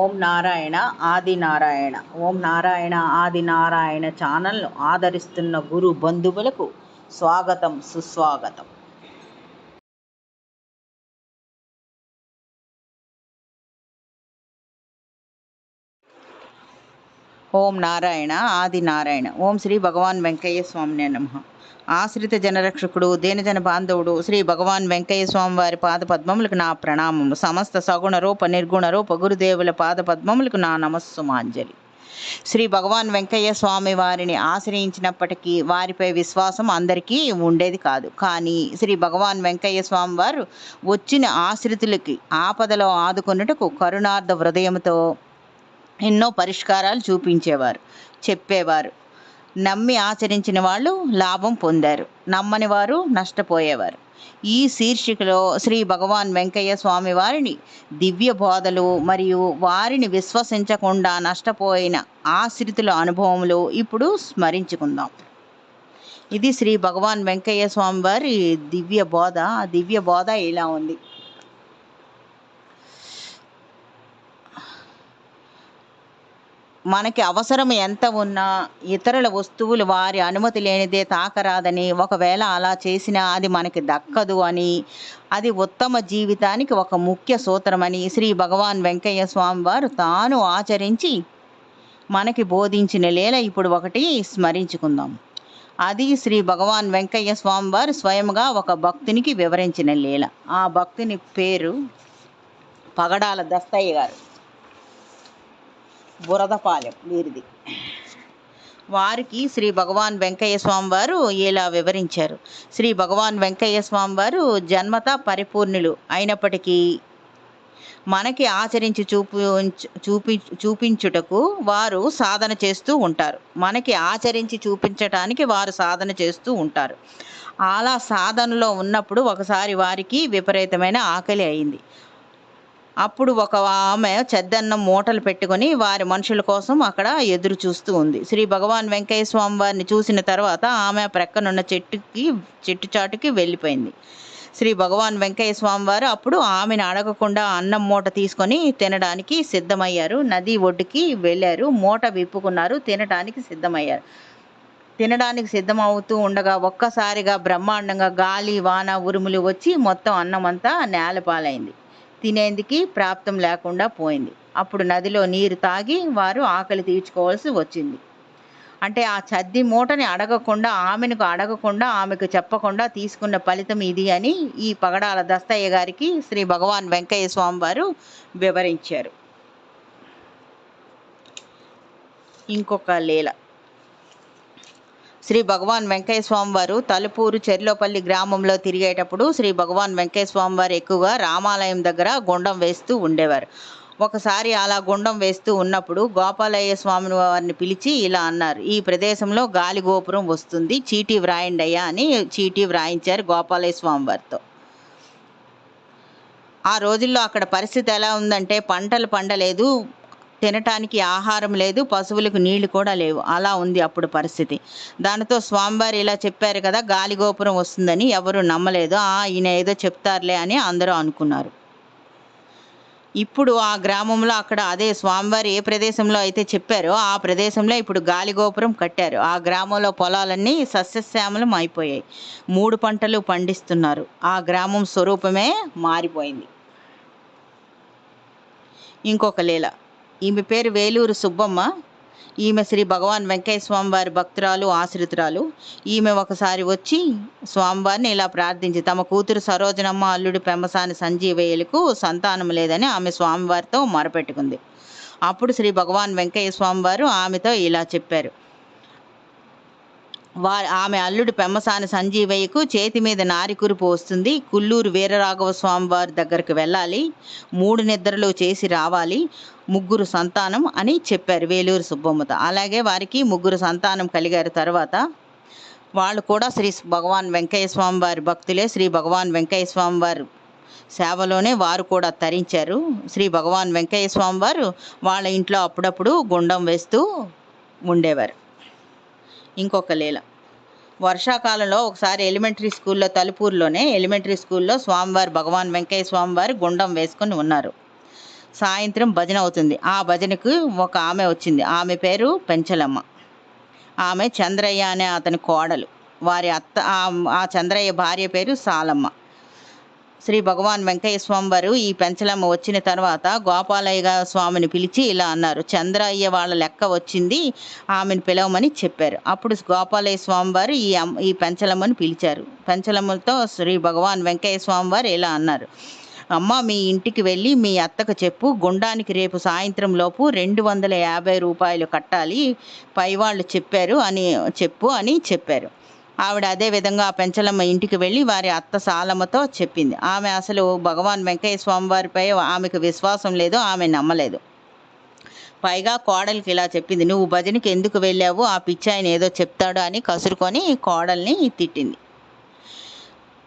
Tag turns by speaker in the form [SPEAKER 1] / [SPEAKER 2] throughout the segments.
[SPEAKER 1] ఓం నారాయణ ఆది నారాయణ. ఓం నారాయణ ఆది నారాయణ ఛానల్ను ఆదరిస్తున్న గురు బంధువులకు స్వాగతం, సుస్వాగతం. ఓం నారాయణ ఆది నారాయణ. ఓం శ్రీ భగవాన్ వెంకయ్య స్వామినే నమః. ఆశ్రిత జనరక్షకుడు, దేనజన బాంధవుడు శ్రీ భగవాన్ వెంకయ్య స్వామి వారి పాద పద్మములకు నా ప్రణామము. సమస్త సగుణ రూప నిర్గుణ రూప గురుదేవుల పాద పద్మములకు నా నమస్సుమాంజలి. శ్రీ భగవాన్ వెంకయ్య స్వామి వారిని ఆశ్రయించినప్పటికీ వారిపై విశ్వాసం అందరికీ ఉండేది కాదు. కానీ శ్రీ భగవాన్ వెంకయ్య స్వామి వారు వచ్చిన ఆశ్రితులకి ఆపదలో ఆదుకొనుటకు కరుణార్థ హృదయంతో ఎన్నో పరిష్కారాలు చూపించేవారు, చెప్పేవారు. నమ్మి ఆచరించిన వాళ్ళు లాభం పొందారు, నమ్మని వారు నష్టపోయేవారు. ఈ శీర్షికలో శ్రీ భగవాన్ వెంకయ్య స్వామి వారిని దివ్య బోధలు మరియు వారిని విశ్వసించకుండా నష్టపోయిన ఆశ్రితుల అనుభవములు ఇప్పుడు స్మరించుకుందాం. ఇది శ్రీ భగవాన్ వెంకయ్య స్వామి వారి దివ్య బోధ. ఆ దివ్య బోధ ఇలా ఉంది. మనకి అవసరం ఎంత ఉన్నా ఇతరుల వస్తువులు వారి అనుమతి లేనిదే తాకరాదని, ఒకవేళ అలా చేసినా అది మనకి దక్కదు అని, అది ఉత్తమ జీవితానికి ఒక ముఖ్య సూత్రమని శ్రీ భగవాన్ వెంకయ్య స్వామి వారు తాను ఆచరించి మనకి బోధించిన లీల ఇప్పుడు ఒకటి స్మరించుకుందాం. అది శ్రీ భగవాన్ వెంకయ్య స్వామి వారు స్వయంగా ఒక భక్తునికి వివరించిన లీల. ఆ భక్తుని పేరు పగడాల దస్తయ్య గారు, బురదపాలెం వీరిది. వారికి శ్రీ భగవాన్ వెంకయ్య స్వామి వారు ఇలా వివరించారు. శ్రీ భగవాన్ వెంకయ్య స్వామి వారు జన్మత పరిపూర్ణులు అయినప్పటికీ మనకి ఆచరించి చూపించుటకు వారు సాధన చేస్తూ ఉంటారు. మనకి ఆచరించి చూపించటానికి వారు సాధన చేస్తూ ఉంటారు. అలా సాధనలో ఉన్నప్పుడు ఒకసారి వారికి విపరీతమైన ఆకలి అయింది. అప్పుడు ఒక ఆమె చెద్దన్నం మూటలు పెట్టుకొని వారి మనుషుల కోసం అక్కడ ఎదురు చూస్తూ ఉంది. శ్రీ భగవాన్ వెంకయ్య స్వామి వారిని చూసిన తర్వాత ఆమె ప్రక్కనున్న చెట్టు చాటుకి వెళ్ళిపోయింది. శ్రీ భగవాన్ వెంకయ్య స్వామి వారు అప్పుడు ఆమెను అడగకుండా అన్నం మూట తీసుకొని తినడానికి సిద్ధమయ్యారు. నది ఒడ్డుకి వెళ్ళారు, మూట విప్పుకున్నారు, తినడానికి సిద్ధమవుతూ ఉండగా ఒక్కసారిగా బ్రహ్మాండంగా గాలి, వాన, ఉరుములు వచ్చి మొత్తం అన్నమంతా నేలపాలైంది. తినేందుకు ప్రాప్తం లేకుండా పోయింది. అప్పుడు నదిలో నీరు తాగి వారు ఆకలి తీర్చుకోవాల్సి వచ్చింది. అంటే ఆ చద్ది మూటని అడగకుండా ఆమెకు చెప్పకుండా తీసుకున్న ఫలితం ఇది అని ఈ పగడాల దస్తయ్య గారికి శ్రీ భగవాన్ వెంకయ్య స్వామి వారు వివరించారు. ఇంకొక లీల. శ్రీ భగవాన్ వెంకయ్య స్వామి వారు తలుపూరు చెర్లోపల్లి గ్రామంలో తిరిగేటప్పుడు శ్రీ భగవాన్ వెంకయ్య స్వామి వారు ఎక్కువగా రామాలయం దగ్గర గుండం వేస్తూ ఉండేవారు. ఒకసారి అలా గుండం వేస్తూ ఉన్నప్పుడు గోపాలయ్య స్వామి వారిని పిలిచి ఇలా అన్నారు, ఈ ప్రదేశంలో గాలి గోపురం వస్తుంది, చీటీ వ్రాయండి అయ్యా అని చీటీ వ్రాయించారు గోపాలయ్య స్వామి వారితో. ఆ రోజుల్లో అక్కడ పరిస్థితి ఎలా ఉందంటే పంటలు పండలేదు, తినటానికి ఆహారం లేదు, పశువులకు నీళ్లు కూడా లేవు. అలా ఉంది అప్పుడు పరిస్థితి. దానితో స్వామివారు ఇలా చెప్పారు కదా గాలి గోపురం వస్తుందని. ఎవరు నమ్మలేదు. ఈయన ఏదో చెప్తారులే అని అందరూ అనుకున్నారు. ఇప్పుడు ఆ గ్రామంలో అక్కడ అదే స్వామివారు ఏ ప్రదేశంలో అయితే చెప్పారో ఆ ప్రదేశంలో ఇప్పుడు గాలి గోపురం కట్టారు. ఆ గ్రామంలో పొలాలన్నీ సస్యశ్యామలం అయిపోయాయి. 3 పంటలు పండిస్తున్నారు. ఆ గ్రామం స్వరూపమే మారిపోయింది. ఇంకొక లీల. ఈమె పేరు వేలూరు సుబ్బమ్మ. ఈమె శ్రీ భగవాన్ వెంకయ్య స్వామి వారి భక్తురాలు, ఆశ్రితురాలు. ఈమె ఒకసారి వచ్చి స్వామివారిని ఇలా ప్రార్థించి తమ కూతురు సరోజనమ్మ, అల్లుడు పెమ్మసాని సంజీవయ్యలకు సంతానం లేదని ఆమె స్వామివారితో మొరపెట్టుకుంది. అప్పుడు శ్రీ భగవాన్ వెంకయ్య స్వామి వారు ఆమెతో ఇలా చెప్పారు, ఆమె అల్లుడు పెమ్మసాని సంజీవయ్యకు చేతి మీద నారికురుపు వస్తుంది, కుల్లూరు వీరరాఘవ స్వామి వారి దగ్గరికి వెళ్ళాలి, 3 నిద్రలు చేసి రావాలి, 3 సంతానం అని చెప్పారు వేలూరు సుబ్బమ్మతో. అలాగే వారికి 3 సంతానం కలిగారు. తర్వాత వాళ్ళు కూడా శ్రీ భగవాన్ వెంకయ్య స్వామి వారి భక్తులే. శ్రీ భగవాన్ వెంకయ్య స్వామి వారు సేవలోనే వారు కూడా తరించారు. శ్రీ భగవాన్ వెంకయ్య స్వామి వారు వాళ్ళ ఇంట్లో అప్పుడప్పుడు గుండం వేస్తూ ఉండేవారు. ఇంకొక లీల. వర్షాకాలంలో ఒకసారి ఎలిమెంటరీ స్కూల్లో, తలుపూరులోనే ఎలిమెంటరీ స్కూల్లో స్వామివారు భగవాన్ వెంకయ్య స్వామి వారు గుండం వేసుకొని ఉన్నారు. సాయంత్రం భజన అవుతుంది. ఆ భజనకు ఒక ఆమె వచ్చింది. ఆమె పేరు పెంచలమ్మ. ఆమె చంద్రయ్య అనే అతని కోడలు. వారి అత్త ఆ చంద్రయ్య భార్య పేరు సాలమ్మ. శ్రీ భగవాన్ వెంకయ్య స్వామి వారు ఈ పెంచలమ్మ వచ్చిన తర్వాత గోపాలయ్య స్వామిని పిలిచి ఇలా అన్నారు, చంద్రయ్య వాళ్ళ లెక్క వచ్చింది, ఆమెను పిలవమని చెప్పారు. అప్పుడు గోపాలయ్య స్వామి వారు ఈ పెంచలమ్మని పిలిచారు. పెంచలమ్మతో శ్రీ భగవాన్ వెంకయ్య స్వామి వారు ఇలా అన్నారు, అమ్మ మీ ఇంటికి వెళ్ళి మీ అత్తకు చెప్పు, గుండానికి రేపు సాయంత్రం లోపు 250 రూపాయలు కట్టాలి, పైవాళ్ళు చెప్పారు అని చెప్పు అని చెప్పారు. ఆవిడ అదే విధంగా ఆ పెంచలమ్మ ఇంటికి వెళ్ళి వారి అత్త సాలమ్మతో చెప్పింది. ఆమె అసలు భగవాన్ వెంకయ్య స్వామి వారిపై ఆమెకు విశ్వాసం లేదు, ఆమె నమ్మలేదు. పైగా కోడలికి ఇలా చెప్పింది, నువ్వు భజనకి ఎందుకు వెళ్ళావు, ఆ పిచ్చాయన ఏదో చెప్తాడు అని కసురుకొని కోడల్ని తిట్టింది.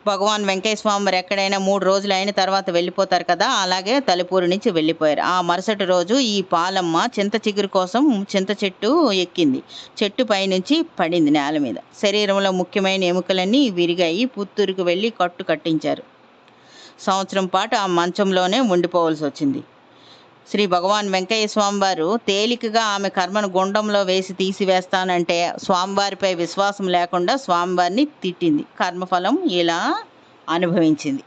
[SPEAKER 1] భగవాన్ వెంకయ్య స్వామి వారు ఎక్కడైనా 3 రోజులు అయిన తర్వాత వెళ్ళిపోతారు కదా, అలాగే తలుపూరు నుంచి వెళ్ళిపోయారు. ఆ మరుసటి రోజు ఈ పాలమ్మ చింత చిగురు కోసం చింత చెట్టు ఎక్కింది. చెట్టు పైనుంచి పడింది నేల మీద. శరీరంలో ముఖ్యమైన ఎముకలన్నీ విరిగాయి. పుత్తూరుకు వెళ్ళి కట్టు కట్టించారు. సంవత్సరం పాటు ఆ మంచంలోనే ఉండిపోవలసి వచ్చింది. శ్రీ భగవాన్ వెంకయ్య స్వామి వారు తేలికగా ఆమె కర్మను గుండంలో వేసి తీసివేస్తానంటే స్వామివారిపై విశ్వాసం లేకుండా స్వామివారిని తిట్టింది. కర్మఫలం ఇలా అనుభవించింది.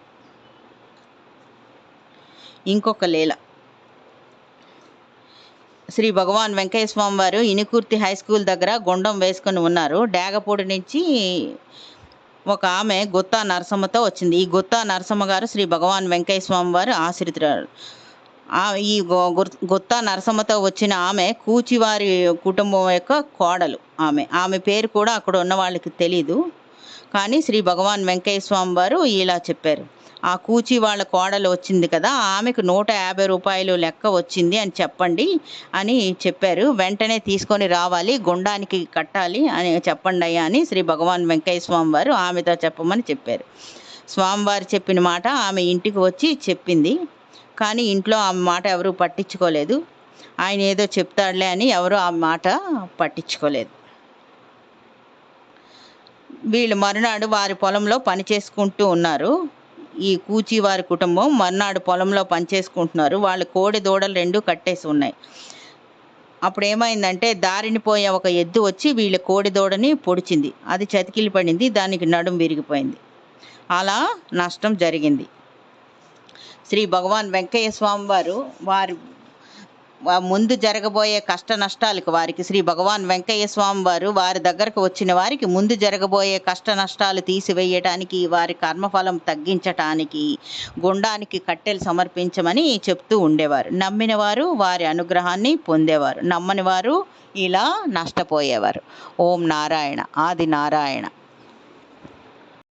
[SPEAKER 1] ఇంకొక లీల. శ్రీ భగవాన్ వెంకయ్య స్వామి వారు ఇనుకుర్తి హై స్కూల్ దగ్గర గుండం వేసుకొని ఉన్నారు. డేగపూడి నుంచి ఒక ఆమె గుత్తా నరసమ్మతో వచ్చింది. ఈ గుత్తా నరసమ్మ గారు శ్రీ భగవాన్ వెంకయ్య స్వామి వారు ఆశ్రితురాలు. ఈ గుత్తా నరసమ్మతో వచ్చిన ఆమె కూచివారి కుటుంబం యొక్క కోడలు. ఆమె పేరు కూడా అక్కడ ఉన్న వాళ్ళకి తెలీదు. కానీ శ్రీ భగవాన్ వెంకయ్య స్వామి వారు ఇలా చెప్పారు, ఆ కూచి వాళ్ళ కోడలు వచ్చింది కదా, ఆమెకు 150 రూపాయలు లెక్క వచ్చింది అని చెప్పండి అని చెప్పారు. వెంటనే తీసుకొని రావాలి, గుండానికి కట్టాలి అని చెప్పండి అయ్యా అని శ్రీ భగవాన్ వెంకయ్య స్వామి వారు ఆమెతో చెప్పమని చెప్పారు. స్వామివారు చెప్పిన మాట ఆమె ఇంటికి వచ్చి చెప్పింది. కానీ ఇంట్లో ఆమె మాట ఎవరూ పట్టించుకోలేదు. ఆయన ఏదో చెప్తాడులే అని ఎవరూ ఆ మాట పట్టించుకోలేదు. వీళ్ళు మరునాడు వారి పొలంలో పని చేసుకుంటూ ఉన్నారు. ఈ కూచి వారి కుటుంబం మర్నాడు పొలంలో పనిచేసుకుంటున్నారు. వాళ్ళ కోడి దూడలు 2 కట్టేసి ఉన్నాయి. అప్పుడు ఏమైందంటే దారిని పోయే ఒక ఎద్దు వచ్చి వీళ్ళ కోడి దూడని పొడిచింది. అది చతికిలి పడింది, దానికి నడుం విరిగిపోయింది. అలా నష్టం జరిగింది. శ్రీ భగవాన్ వెంకయ్య స్వామి వారు ముందు జరగబోయే కష్ట నష్టాలకు వారికి శ్రీ భగవాన్ వెంకయ్య స్వామి వారు వారి దగ్గరకు వచ్చిన వారికి ముందు జరగబోయే కష్ట నష్టాలు తీసివేయటానికి, వారి కర్మఫలం తగ్గించటానికి గుండానికి కట్టెలు సమర్పించమని చెప్తూ ఉండేవారు. నమ్మిన వారు వారి అనుగ్రహాన్ని పొందేవారు, నమ్మని వారు ఇలా నష్టపోయేవారు. ఓం నారాయణ. ఆది నారాయణ.